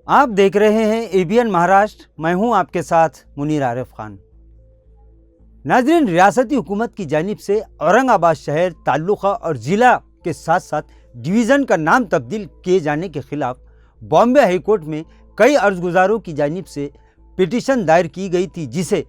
आप देख रहे हैं एबीएन महाराष्ट्र। मैं हूं आपके साथ मुनीर आरिफ खान। नाजरीन, रियासती हुकूमत की जानिब से औरंगाबाद शहर, ताल्लुका और ज़िला के साथ साथ डिवीज़न का नाम तब्दील किए जाने के खिलाफ बॉम्बे हाई कोर्ट में कई अर्जगुजारों की जानिब से पिटीशन दायर की गई थी, जिसे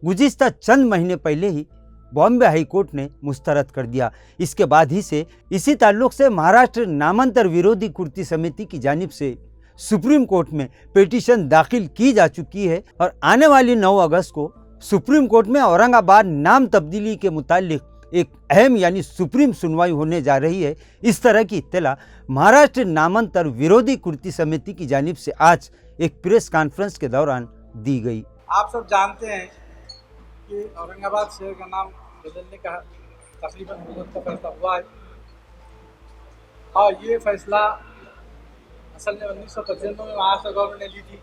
गुज़िश्ता चंद महीने पहले ही बॉम्बे हाई कोर्ट ने मुस्तरद कर दिया। इसके बाद ही से इसी ताल्लुक से महाराष्ट्र नामांतर विरोधी कुर्ती समिति की जानिब से सुप्रीम कोर्ट में पिटीशन दाखिल की जा चुकी है और आने वाली 9 अगस्त को सुप्रीम कोर्ट में औरंगाबाद नाम तब्दीली के मुतालिक एक अहम यानी सुप्रीम सुनवाई होने जा रही है। इस तरह की इत्तला महाराष्ट्र नामांतर विरोधी कुर्ती समिति की जानिब से आज एक प्रेस कॉन्फ्रेंस के दौरान दी गई। आप सब जानते हैं कि औरंगाबाद शहर का नाम बदलने का तकरीबन हुकूमत का फैसला हुआ है और ये फैसला असल में 1995 में महाराष्ट्र गवर्नमेंट ने ली थी।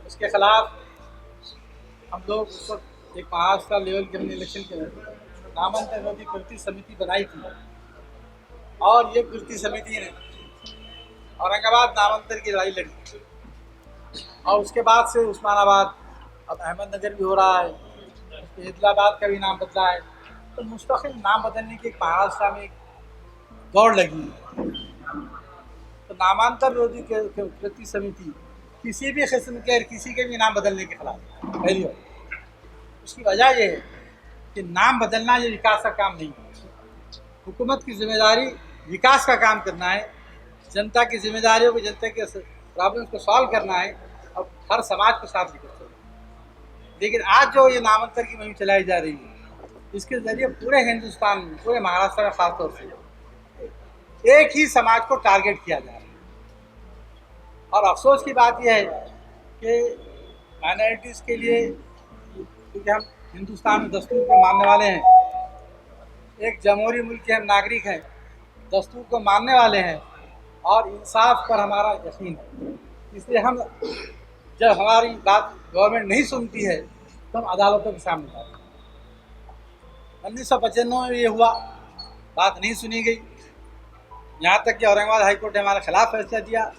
उसके खिलाफ हम लोग उस वक्त एक महाराष्ट्र लेवल के हमने इलेक्शन के नामांतर विरोधी कुर्ती समिति बनाई थी और ये कुर्ती समिति ने औरंगाबाद नामांतर की लड़ाई लड़ी और उसके बाद से उस्मानाबाद, अब अहमदनगर भी हो रहा है, हैदराबाद का भी नाम बदला है। तो मुस्तकिल नाम बदलने की एक महाराष्ट्र में एक दौड़ लगी है। तो नामांतर विरोधी कुर्ती समिति किसी भी किस्म के किसी के भी नाम बदलने के खिलाफ पहली बात। उसकी वजह यह है कि नाम बदलना ये विकास का काम नहीं है। हुकूमत की जिम्मेदारी विकास का काम करना है, जनता की जिम्मेदारियों को, जनता के प्रॉब्लम्स को सॉल्व करना है और हर समाज को साथ लेकर चलना। लेकिन आज जो ये नामांतर की मुहिम चलाई जा रही है, इसके ज़रिए पूरे हिंदुस्तान में, पूरे महाराष्ट्र में खासतौर से एक ही समाज को टारगेट किया जा रहा है। और अफसोस की बात यह है कि माइनॉरिटीज़ के लिए, क्योंकि हम हिंदुस्तान में दस्तूर को मानने वाले हैं, एक जमहूरी मुल्क के हम नागरिक हैं, दस्तूर को मानने वाले हैं और इंसाफ पर हमारा यकीन है। इसलिए हम जब हमारी बात गवर्नमेंट नहीं सुनती है तो हम अदालतों के सामने जाते हैं। 1995 में ये हुआ, बात नहीं सुनी गई, यहाँ तक कि औरंगाबाद हाई कोर्ट ने हमारे खिलाफ फैसला दिया।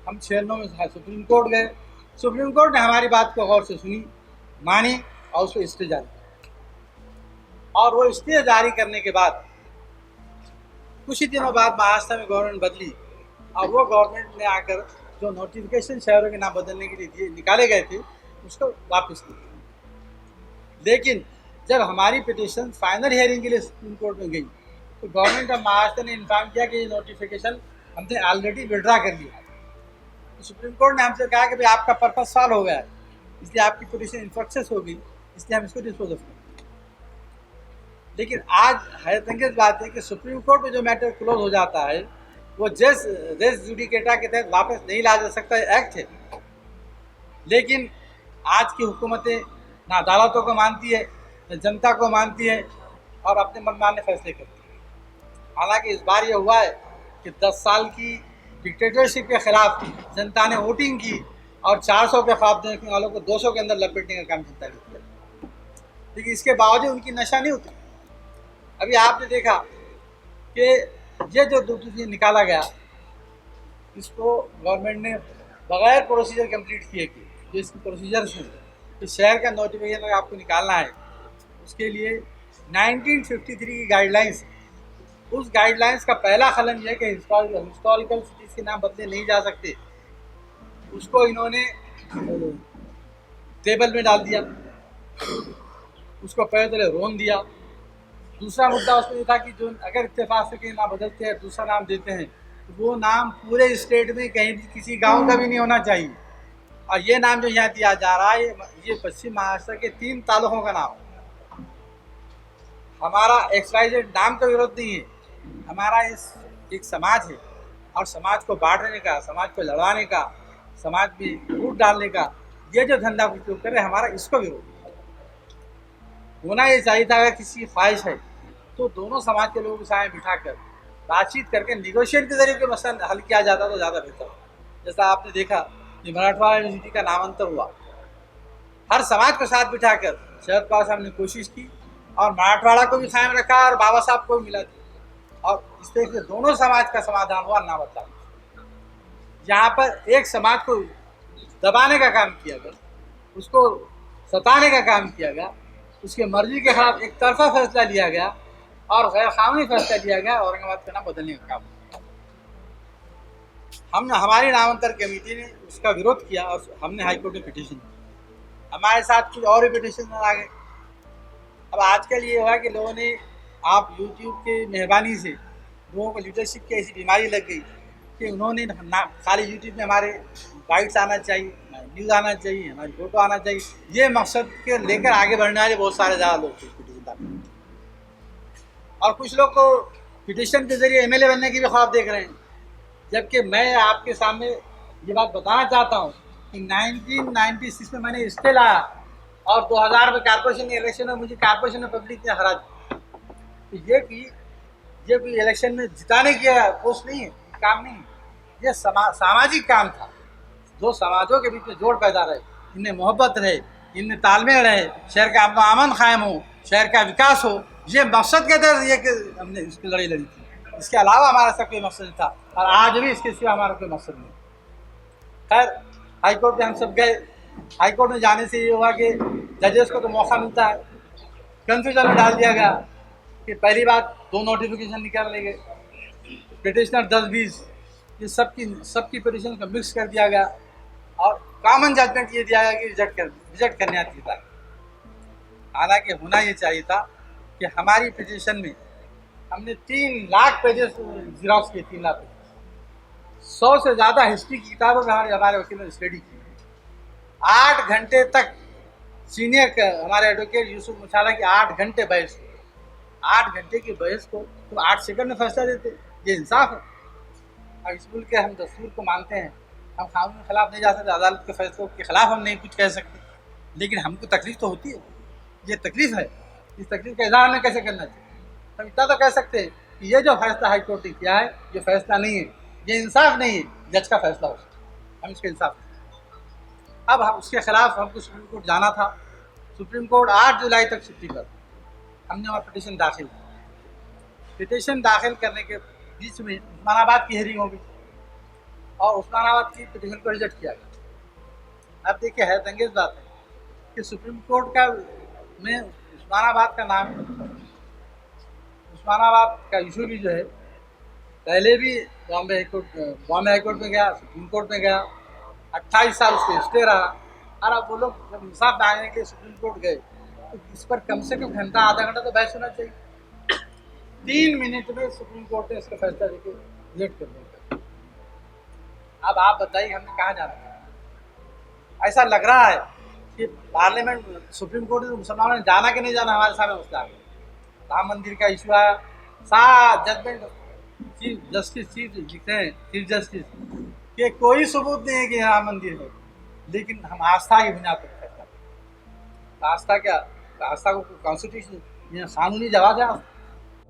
हम 96 में सुप्रीम कोर्ट गए, सुप्रीम कोर्ट ने हमारी बात को गौर से सुनी, मानी और उस पर स्टे जारी किया। और वो स्टे जारी करने के बाद कुछ ही दिनों बाद महाराष्ट्र में गवर्नमेंट बदली और वो गवर्नमेंट ने आकर जो नोटिफिकेशन शहरों के नाम बदलने के लिए निकाले गए थे उसको वापस लिया। लेकिन जब हमारी पिटीशन फाइनल हियरिंग के लिए सुप्रीम कोर्ट में गई तो गवर्नमेंट ऑफ महाराष्ट्र ने इन्फॉर्म किया कि ये नोटिफिकेशन हमने ऑलरेडी विड्रा कर लिया। तो सुप्रीम कोर्ट ने हमसे कहा कि भाई आपका पर्पस सॉल्व हो गया है, इसलिए आपकी पिटीशन इन्फ्रक्सेस हो गई, इसलिए हम इसको डिस्पोज ऑफ करें। लेकिन आज हैरतअंगेज बात है कि सुप्रीम कोर्ट में जो मैटर क्लोज हो जाता है वो रेस जुडिकेटा के तहत वापस नहीं ला जा सकता, एक्ट है। लेकिन आज की हुकूमतें ना अदालतों को मानती है, ना जनता को मानती है और अपने मनमाने फैसले करती है। हालांकि इस बार ये हुआ है कि 10 साल की डिक्टेटरशिप के खिलाफ जनता ने वोटिंग की और 400 पे ख्वाब देखने वालों को 200 के अंदर लपेटने का काम जनता ने किया। लेकिन इसके बावजूद उनकी नशा नहीं उतरी। अभी आपने देखा कि ये जो नोटिफिकेशन निकाला गया, इसको गवर्नमेंट ने बगैर प्रोसीजर कंप्लीट किए कि जो इसकी प्रोसीजर्स हैं कि शहर का नोटिफिकेशन अगर आपको निकालना है उसके लिए 1953 की गाइडलाइंस, उस गाइडलाइंस का पहला कलम यह है कि हिस्टोरिकल सिटीज़ के नाम बदले नहीं जा सकते। उसको इन्होंने टेबल में डाल दिया, उसको पहले तले रोन दिया। दूसरा मुद्दा उसमें था कि जो अगर इत्तेफाक से कहीं नाम बदलते हैं, दूसरा नाम देते हैं, तो वो नाम पूरे स्टेट में कहीं भी किसी गांव का भी नहीं होना चाहिए। और ये नाम जो यहाँ दिया जा रहा है ये पश्चिम महाराष्ट्र के 3 तालुकों का नाम है। हमारा XYZ नाम का विरोध नहीं है, हमारा इस एक समाज है और समाज को बांटने का, समाज को लड़वाने का, समाज में फूट डालने का ये जो धंधा उपयोग करे, हमारा इसको विरोध होना ये चाहिए था। अगर किसी की ख्वाहिश है तो दोनों समाज के लोगों के साथ बिठाकर बातचीत करके निगोशिएट के जरिए के मसला हल किया जाता तो ज़्यादा बेहतर हो। जैसा आपने देखा कि मराठवाड़ा यूनिवर्सिटी का नामांतर हुआ, हर समाज को साथ बिठाकर शरद पवार साहब ने कोशिश की और मराठवाड़ा को भी कायम रखा और बाबा साहब को भी मिला दिया और इस तरह से दोनों समाज का समाधान हुआ, ना बदला। जहाँ पर एक समाज को दबाने का काम किया गया, उसको सताने का काम किया गया, उसके मर्जी के खिलाफ एक तरफा फैसला लिया गया और गैर कानूनी फैसला लिया गया, औरंगाबाद का नाम बदलने का काम किया। हमने हमारी नामांतर कमेटी ने उसका विरोध किया और हमने हाईकोर्ट में पिटीशन दी। हमारे साथ कुछ और भी पिटीशन आ गए। अब आजकल ये हुआ कि लोगों ने, आप यूट्यूब की मेहरबानी से लोगों को लीडरशिप की ऐसी बीमारी लग गई कि उन्होंने खाली यूट्यूब में हमारे बाइट्स आना चाहिए, न्यूज़ आना चाहिए, हमारी फोटो आना चाहिए, ये मकसद के लेकर आगे बढ़ने वाले बहुत सारे ज़्यादा लोग थे पिटीशन दाखिल। और कुछ लोग को पिटीशन के जरिए एमएलए बनने की भी ख्वाब देख रहे हैं, जबकि मैं आपके सामने ये बात बताना चाहता हूँ कि 1996 में मैंने स्टे लाया और 2000 में कॉर्पोरेशन इलेक्शन में मुझे कॉर्पोरेशन में पब्लिक ने हरा दिया। तो ये कोई इलेक्शन में जिताने की पोस्ट नहीं है, काम नहीं है, ये सामाजिक काम था। दो समाजों के बीच में जोड़ पैदा रहे, इनमें मोहब्बत रहे, इनमें तालमेल रहे, शहर का अमन कायम हो, शहर का विकास हो, ये मकसद के तहत ये कि हमने इसकी लड़ी लड़ी थी। इसके अलावा हमारा सब कोई मकसद था और आज भी इसके सिवा हमारा कोई मकसद नहीं। खैर हाईकोर्ट में हम सब गए। हाईकोर्ट में जाने से ये हुआ कि जजेस को तो मौका मिलता है, कन्फ्यूजन में डाल दिया गया कि पहली बात 2 नोटिफिकेशन निकाल ले गए, पिटिशनर 10-20, ये सबकी पिटिशन को मिक्स कर दिया गया और कॉमन जजमेंट ये दिया गया कि रिजेक्ट करने आती था। हालांकि होना ये चाहिए था कि हमारी पिटिशन में हमने 3 लाख पेजेस जिरॉक्स किए, 3 लाख पेजेस, 100 से ज़्यादा हिस्ट्री की किताबों में हमारे वकील ने स्टडी की। 8 घंटे तक सीनियर हमारे एडवोकेट यूसुफ मुशाला की 8 घंटे बहस, 8 घंटे की बहस को तो 8 सेकंड में फैसला देते, ये इंसाफ है? अब इस मुल्क के हम दस्तूर को मानते हैं, हम कानून के खिलाफ नहीं जा सकते, अदालत के फैसलों के खिलाफ हम नहीं कुछ कह सकते, लेकिन हमको तकलीफ तो होती है। ये तकलीफ है, इस तकलीफ का इजहार हमें कैसे करना चाहिए? हम इतना तो कह सकते हैं कि ये जो फैसला हाई कोर्ट ने किया है, ये फैसला नहीं है, ये इंसाफ नहीं है, जज का फैसला हो सकता है, हम इसका इंसाफ नहीं। अब हम उसके खिलाफ हमको सुप्रीम कोर्ट जाना था। सुप्रीम कोर्ट 8 जुलाई तक छुट्टी कर, हमने वहाँ पिटीशन दाखिल की। पिटीशन दाखिल करने के बीच में उस्मानाबाद की हेयरिंग हो गई और उस्मानाबाद की पिटीशन को रिजेक्ट किया गया। अब देखिए हैरतअंगेज बात है कि सुप्रीम कोर्ट का में उस्मानाबाद का नाम, उस्मानाबाद का इशू भी जो है पहले भी बॉम्बे हाईकोर्ट में गया, सुप्रीम कोर्ट में गया, 28 साल उसके स्टे रहा। और अब वो लोग जब इंसाफ मांगने के लिए सुप्रीम कोर्ट गए तो इस पर कम से कम घंटा आधा घंटा तो बहस होना चाहिए। 3 मिनट में सुप्रीम कोर्ट ने इसका फैसला देकर रिजेक्ट कर दिया। अब आप बताइए हमने कहाँ जाना है? ऐसा लग रहा है कि पार्लियामेंट सुप्रीम कोर्ट में मुसलमानों ने जाना कि नहीं जाना, हमारे सामने मसला आ गया। राम मंदिर का इशू आया, सारा जजमेंट चीफ जस्टिस लिखते हैं, चीफ जस्टिस कि कोई सबूत नहीं है कि राम मंदिर है, लेकिन हम आस्था की बुनियाद पर फैसला करें। आस्था क्या? आस्था को कॉन्स्टिट्यूशन कानूनी जवाब है।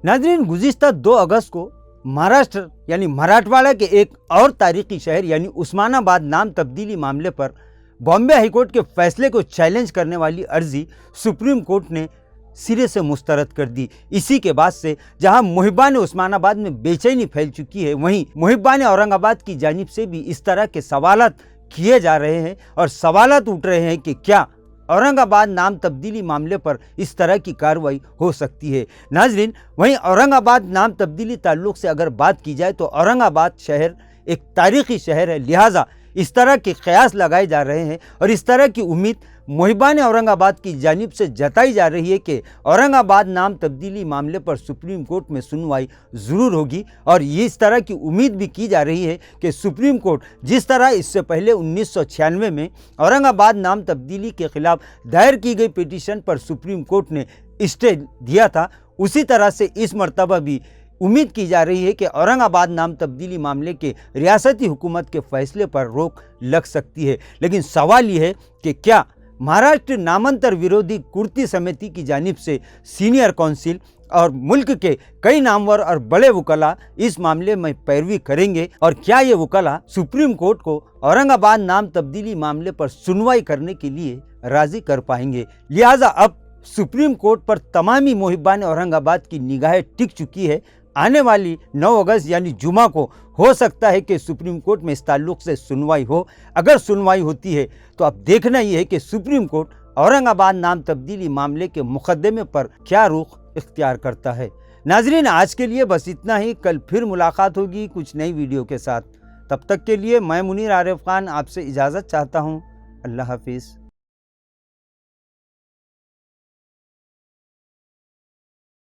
नाजरीन, गुज़िश्ता 2 अगस्त को महाराष्ट्र यानी मराठवाड़ा के एक और तारीखी शहर यानी उस्मानाबाद नाम तब्दीली मामले पर बॉम्बे हाईकोर्ट के फैसले को चैलेंज करने वाली अर्जी सुप्रीम कोर्ट ने सिरे से मुस्तरद कर दी। इसी के बाद से जहां मुहिब्बान उस्मानाबाद में बेचैनी फैल चुकी है, वहीं मुहिब्बान औरंगाबाद की जानिब से भी इस तरह के सवालात किए जा रहे हैं और सवालात उठ रहे हैं कि क्या औरंगाबाद नाम तब्दीली मामले पर इस तरह की कार्रवाई हो सकती है। नाजरीन, वहीं औरंगाबाद नाम तब्दीली ताल्लुक से अगर बात की जाए तो औरंगाबाद शहर एक तारीखी शहर है, लिहाजा इस तरह के कयास लगाए जा रहे हैं और इस तरह की उम्मीद मुहिब्बान औरंगाबाद की जानिब से जताई जा रही है कि औरंगाबाद नाम तब्दीली मामले पर सुप्रीम कोर्ट में सुनवाई ज़रूर होगी। और ये इस तरह की उम्मीद भी की जा रही है कि सुप्रीम कोर्ट जिस तरह इससे पहले 1996 में औरंगाबाद नाम तब्दीली के खिलाफ दायर की गई पिटीशन पर सुप्रीम कोर्ट ने स्टे दिया था, उसी तरह से इस मरतबा भी उम्मीद की जा रही है कि औरंगाबाद नाम तब्दीली मामले के रियासती हुकूमत के फैसले पर रोक लग सकती है। लेकिन सवाल ये है कि क्या महाराष्ट्र नामांतर विरोधी कुर्ती समिति की जानिब से सीनियर काउंसिल और मुल्क के कई नामवर और बड़े वकला इस मामले में पैरवी करेंगे और क्या ये वकला सुप्रीम कोर्ट को औरंगाबाद नाम तब्दीली मामले पर सुनवाई करने के लिए राजी कर पाएंगे। लिहाजा अब सुप्रीम कोर्ट पर तमामी मुहिब्बान औरंगाबाद की निगाहें टिक चुकी है। आने वाली 9 अगस्त यानी जुमा को हो सकता है कि सुप्रीम कोर्ट में इस ताल्लुक़ से सुनवाई हो। अगर सुनवाई होती है तो अब देखना ये है कि सुप्रीम कोर्ट औरंगाबाद नाम तब्दीली मामले के मुकदमे पर क्या रुख इख्तियार करता है। नाजरीन, आज के लिए बस इतना ही। कल फिर मुलाकात होगी कुछ नई वीडियो के साथ। तब तक के लिए मैं मुनीर आरिफ खान आपसे इजाज़त चाहता हूँ। अल्लाह हाफिज़।